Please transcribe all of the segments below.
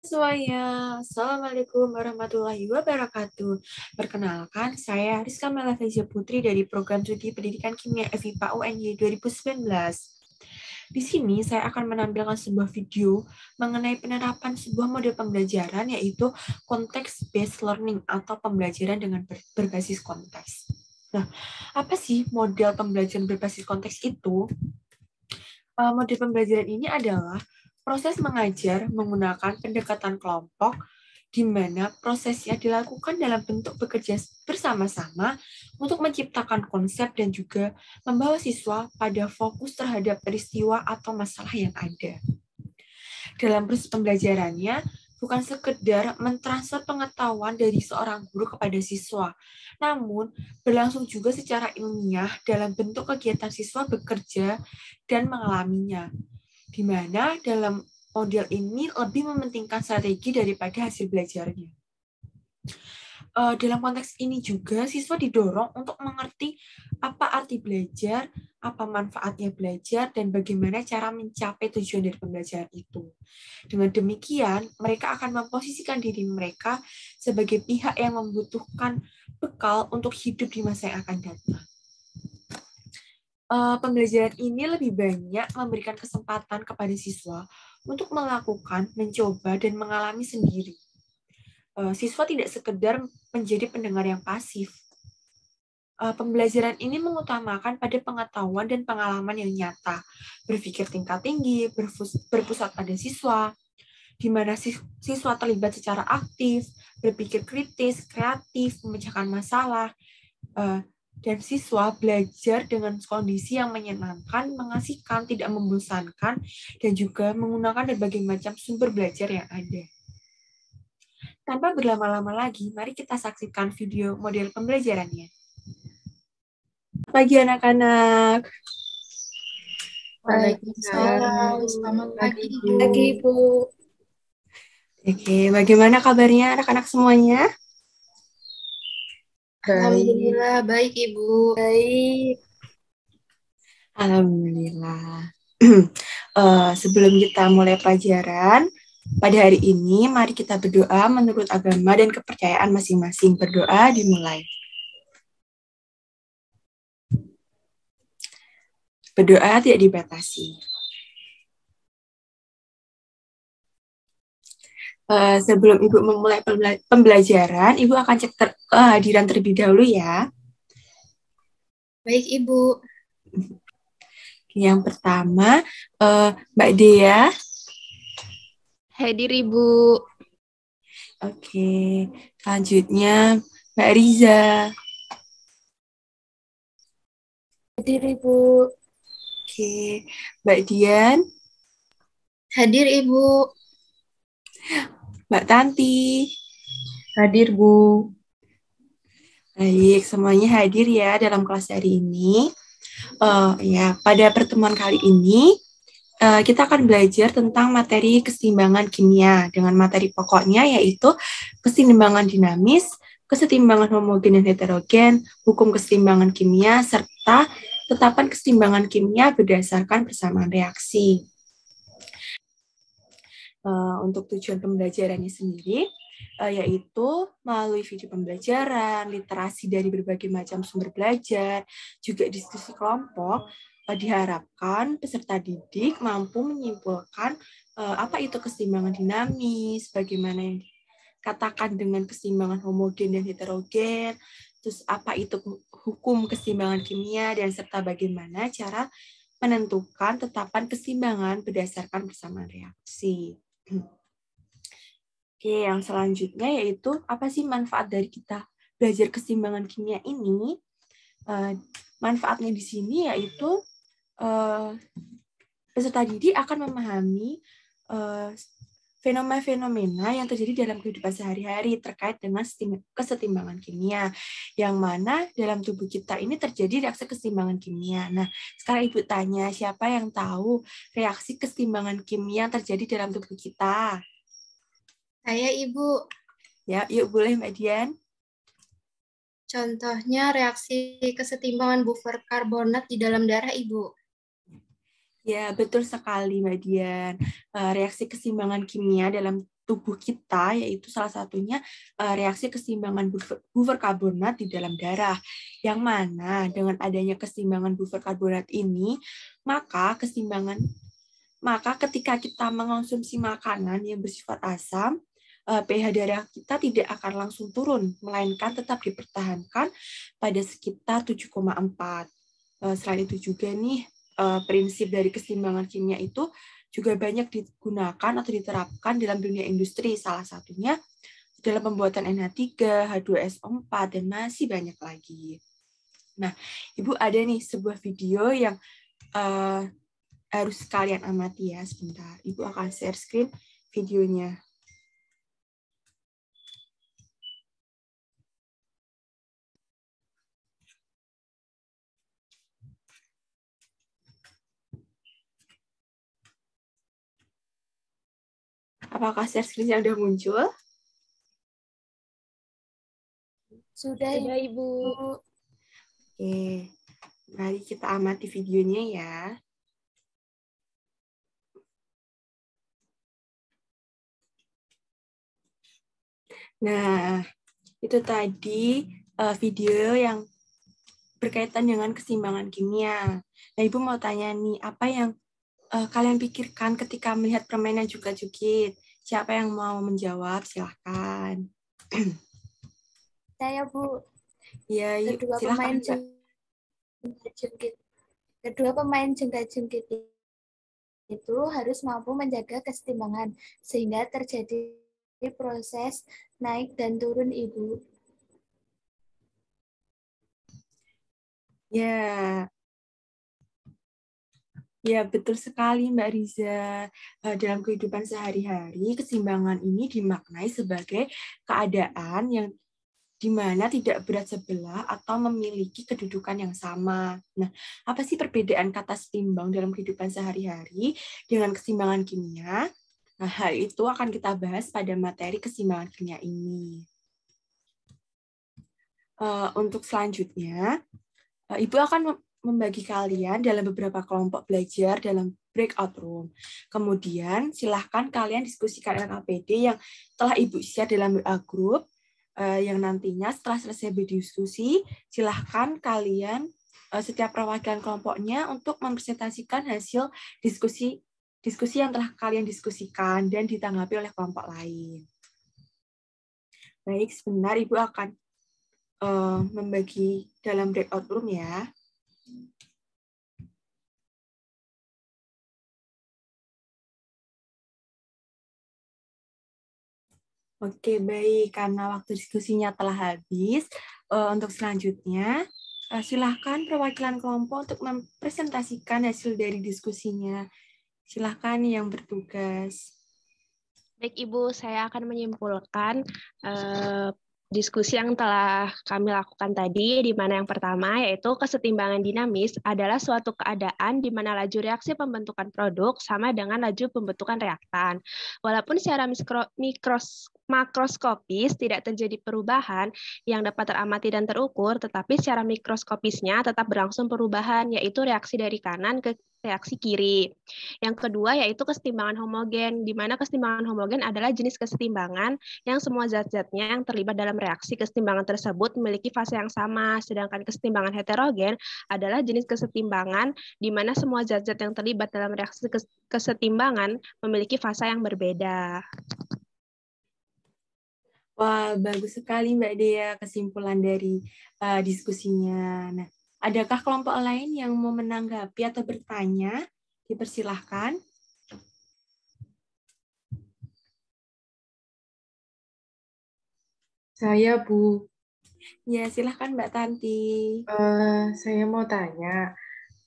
Semuanya, Assalamualaikum warahmatullahi wabarakatuh. Perkenalkan, saya Rizka Melafeja Putri dari Program Studi Pendidikan Kimia FIPA UNY 2019. Di sini saya akan menampilkan sebuah video mengenai penerapan sebuah model pembelajaran yaitu context-based learning atau pembelajaran dengan berbasis konteks. Nah, apa sih model pembelajaran berbasis konteks itu? Model pembelajaran ini adalah proses mengajar menggunakan pendekatan kelompok di mana prosesnya dilakukan dalam bentuk bekerja bersama-sama untuk menciptakan konsep dan juga membawa siswa pada fokus terhadap peristiwa atau masalah yang ada. Dalam proses pembelajarannya, bukan sekedar mentransfer pengetahuan dari seorang guru kepada siswa, namun berlangsung juga secara ilmiah dalam bentuk kegiatan siswa bekerja dan mengalaminya, di mana dalam model ini lebih mementingkan strategi daripada hasil belajarnya. Dalam konteks ini juga siswa didorong untuk mengerti apa arti belajar, apa manfaatnya belajar, dan bagaimana cara mencapai tujuan dari pembelajaran itu. Dengan demikian, mereka akan memposisikan diri mereka sebagai pihak yang membutuhkan bekal untuk hidup di masa yang akan datang. Pembelajaran ini lebih banyak memberikan kesempatan kepada siswa untuk melakukan, mencoba, dan mengalami sendiri. Siswa tidak sekedar menjadi pendengar yang pasif. Pembelajaran ini mengutamakan pada pengetahuan dan pengalaman yang nyata, berpikir tingkat tinggi, berpusat pada siswa, di mana siswa terlibat secara aktif, berpikir kritis, kreatif, memecahkan masalah, dan siswa belajar dengan kondisi yang menyenangkan, mengasihkan, tidak membosankan, dan juga menggunakan berbagai macam sumber belajar yang ada. Tanpa berlama-lama lagi, mari kita saksikan video model pembelajarannya. Pagi anak-anak. Waalaikumsalam. Selamat pagi, Ibu. Pagi, Ibu. Oke, bagaimana kabarnya anak-anak semuanya? Alhamdulillah, baik, Ibu. Baik. Alhamdulillah. Sebelum kita mulai pelajaran, pada hari ini mari kita berdoa menurut agama dan kepercayaan masing-masing. Berdoa dimulai. Berdoa tidak dibatasi. Sebelum Ibu memulai pembelajaran, Ibu akan cek kehadiran terlebih dahulu ya. Baik, Ibu. Yang pertama, Mbak Dea. Hadir, Ibu. Oke, selanjutnya Mbak Riza. Hadir, Ibu. Oke, Mbak Dian. Hadir, Ibu. Mbak Tanti. Hadir, Bu. Baik, semuanya hadir ya dalam kelas hari ini. Ya, pada pertemuan kali ini kita akan belajar tentang materi keseimbangan kimia dengan materi pokoknya yaitu keseimbangan dinamis, keseimbangan homogen dan heterogen, hukum keseimbangan kimia, serta tetapan keseimbangan kimia berdasarkan persamaan reaksi. Untuk tujuan pembelajarannya sendiri, yaitu melalui video pembelajaran, literasi dari berbagai macam sumber belajar, juga diskusi kelompok, diharapkan peserta didik mampu menyimpulkan apa itu keseimbangan dinamis, bagaimana yang dikatakan dengan keseimbangan homogen dan heterogen, terus apa itu hukum keseimbangan kimia, dan serta bagaimana cara menentukan tetapan keseimbangan berdasarkan persamaan reaksi. Oke, yang selanjutnya yaitu apa sih manfaat dari kita belajar keseimbangan kimia ini? Manfaatnya di sini yaitu peserta didik akan memahami fenomena-fenomena yang terjadi dalam kehidupan sehari-hari terkait dengan kesetimbangan kimia, yang mana dalam tubuh kita ini terjadi reaksi keseimbangan kimia. Nah, sekarang Ibu tanya, siapa yang tahu reaksi keseimbangan kimia yang terjadi dalam tubuh kita? Saya, Ibu. Ya, yuk boleh Mbak Dian. Contohnya reaksi kesetimbangan buffer karbonat di dalam darah, Ibu. Ya, betul sekali Mbak Dian. Reaksi keseimbangan kimia dalam tubuh kita, yaitu salah satunya reaksi keseimbangan buffer karbonat di dalam darah. Yang mana dengan adanya keseimbangan buffer karbonat ini, maka ketika kita mengonsumsi makanan yang bersifat asam, pH darah kita tidak akan langsung turun, melainkan tetap dipertahankan pada sekitar 7,4. Selain itu juga nih, prinsip dari keseimbangan kimia itu juga banyak digunakan atau diterapkan dalam dunia industri, salah satunya dalam pembuatan NH3, H2SO4, dan masih banyak lagi. Nah, Ibu ada nih sebuah video yang harus kalian amati ya, sebentar. Ibu akan share screen videonya. Apakah share screen-nya sudah muncul? Sudah, Ibu. Oke, mari kita amati videonya ya. Nah, itu tadi video yang berkaitan dengan keseimbangan kimia. Nah, Ibu mau tanya nih, apa yang kalian pikirkan ketika melihat permainan juga-jugit? Siapa yang mau menjawab? Silahkan. saya Bu. Ya, silahkan, Mbak. Kedua pemain jenggat-jengkit itu harus mampu menjaga keseimbangan sehingga terjadi proses naik dan turun Ibu. Ya, ya, betul sekali Mbak Riza. Dalam kehidupan sehari-hari, keseimbangan ini dimaknai sebagai keadaan yang di mana tidak berat sebelah atau memiliki kedudukan yang sama. Nah, apa sih perbedaan kata seimbang dalam kehidupan sehari-hari dengan keseimbangan kimia? Nah, hal itu akan kita bahas pada materi keseimbangan kimia ini. Untuk selanjutnya, Ibu akan membagi kalian dalam beberapa kelompok belajar dalam breakout room. Kemudian, silahkan kalian diskusikan LKPD yang telah Ibu share dalam WA group, yang nantinya setelah selesai berdiskusi, silahkan kalian setiap perwakilan kelompoknya untuk mempresentasikan hasil diskusi yang telah kalian diskusikan dan ditanggapi oleh kelompok lain. Baik, sebentar Ibu akan membagi dalam breakout room ya. Oke, baik. Karena waktu diskusinya telah habis, untuk selanjutnya, silahkan perwakilan kelompok untuk mempresentasikan hasil dari diskusinya. Silahkan yang bertugas. Baik, Ibu, saya akan menyimpulkan diskusi yang telah kami lakukan tadi, di mana yang pertama yaitu kesetimbangan dinamis adalah suatu keadaan di mana laju reaksi pembentukan produk sama dengan laju pembentukan reaktan. Walaupun secara makroskopis tidak terjadi perubahan yang dapat teramati dan terukur, tetapi secara mikroskopisnya tetap berlangsung perubahan, yaitu reaksi dari kanan ke reaksi kiri. Yang kedua yaitu kesetimbangan homogen, di mana kesetimbangan homogen adalah jenis kesetimbangan yang semua zat-zatnya yang terlibat dalam reaksi kesetimbangan tersebut memiliki fase yang sama, sedangkan kesetimbangan heterogen adalah jenis kesetimbangan di mana semua zat-zat yang terlibat dalam reaksi kesetimbangan memiliki fase yang berbeda. Wah, bagus sekali Mbak Dea kesimpulan dari diskusinya. Nah, adakah kelompok lain yang mau menanggapi atau bertanya? Dipersilahkan. Saya, Bu. Ya, silahkan Mbak Tanti. Saya mau tanya,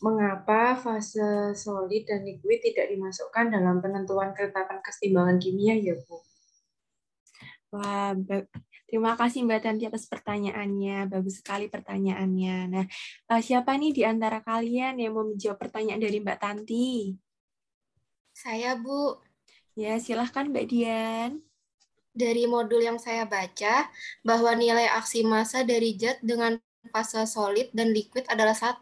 mengapa fase solid dan liquid tidak dimasukkan dalam penentuan ketetapan keseimbangan kimia ya, Bu? Wah, terima kasih Mbak Tanti atas pertanyaannya. Bagus sekali pertanyaannya. Nah, siapa nih di antara kalian yang mau menjawab pertanyaan dari Mbak Tanti? Saya, Bu. Ya, silahkan Mbak Dian. Dari modul yang saya baca, bahwa nilai aksi massa dari zat dengan fase solid dan liquid adalah 1,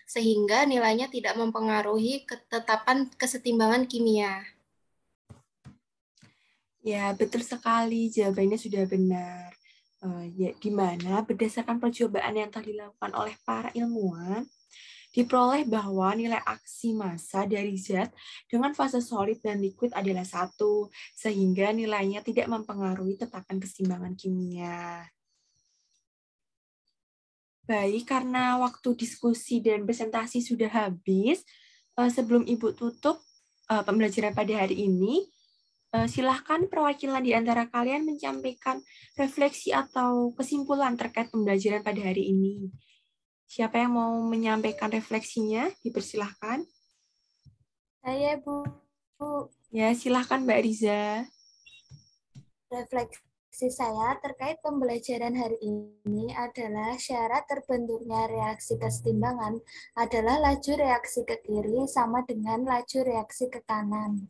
sehingga nilainya tidak mempengaruhi ketetapan kesetimbangan kimia. Ya, betul sekali. Jawabannya sudah benar. Di mana berdasarkan percobaan yang telah dilakukan oleh para ilmuwan, diperoleh bahwa nilai aksi massa dari zat dengan fase solid dan liquid adalah 1, sehingga nilainya tidak mempengaruhi tetapan keseimbangan kimia. Baik, karena waktu diskusi dan presentasi sudah habis, sebelum Ibu tutup pembelajaran pada hari ini, silahkan perwakilan di antara kalian menyampaikan refleksi atau kesimpulan terkait pembelajaran pada hari ini. Siapa yang mau menyampaikan refleksinya? Dipersilahkan. Saya, Bu. Ya, silahkan Mbak Riza. Refleksi saya terkait pembelajaran hari ini adalah syarat terbentuknya reaksi kesetimbangan adalah laju reaksi ke kiri sama dengan laju reaksi ke kanan.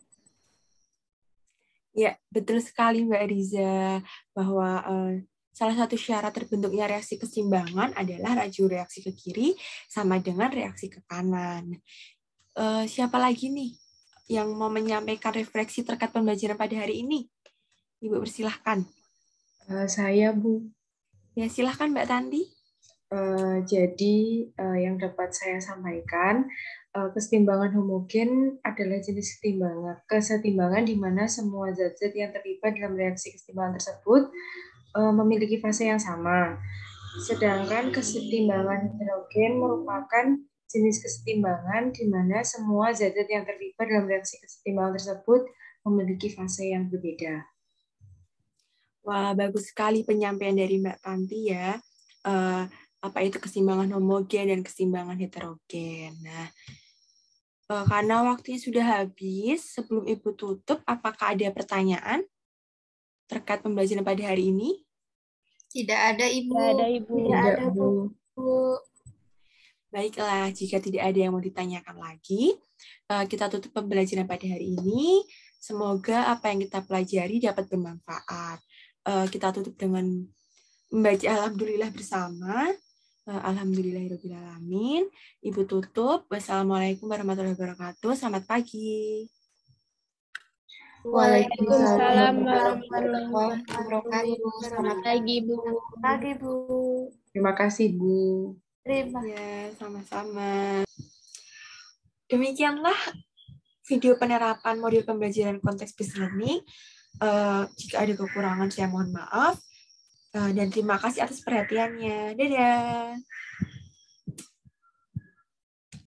Ya, betul sekali Mbak Riza, bahwa salah satu syarat terbentuknya reaksi keseimbangan adalah laju reaksi ke kiri sama dengan reaksi ke kanan. Siapa lagi nih yang mau menyampaikan refleksi terkait pembelajaran pada hari ini? Ibu persilahkan. Saya, Bu. Ya, silahkan Mbak Tanti. Jadi yang dapat saya sampaikan, kesetimbangan homogen adalah jenis kesetimbangan di mana semua zat-zat yang terlibat dalam reaksi kesetimbangan tersebut memiliki fase yang sama. Sedangkan kesetimbangan heterogen merupakan jenis kesetimbangan di mana semua zat-zat yang terlibat dalam reaksi kesetimbangan tersebut memiliki fase yang berbeda. Wah, bagus sekali penyampaian dari Mbak Tanti ya. Apa itu keseimbangan homogen dan keseimbangan heterogen. Nah, karena waktunya sudah habis, sebelum Ibu tutup, apakah ada pertanyaan terkait pembelajaran pada hari ini? Tidak ada, Ibu. Tidak ada, Ibu. Tidak ada, Bu. Baiklah, jika tidak ada yang mau ditanyakan lagi, kita tutup pembelajaran pada hari ini. Semoga apa yang kita pelajari dapat bermanfaat. Kita tutup dengan membaca Alhamdulillah bersama. Alhamdulillahirrahmanirrahim. Ibu tutup. Wassalamualaikum warahmatullahi wabarakatuh. Selamat pagi. Waalaikumsalam warahmatullahi wabarakatuh. Selamat pagi, Bu. Selamat pagi, Bu. Terima kasih, Bu. Terima. Ya, sama-sama. Demikianlah video penerapan modul pembelajaran konteks business learning. Jika ada kekurangan, saya mohon maaf. Dan terima kasih atas perhatiannya. Dadah.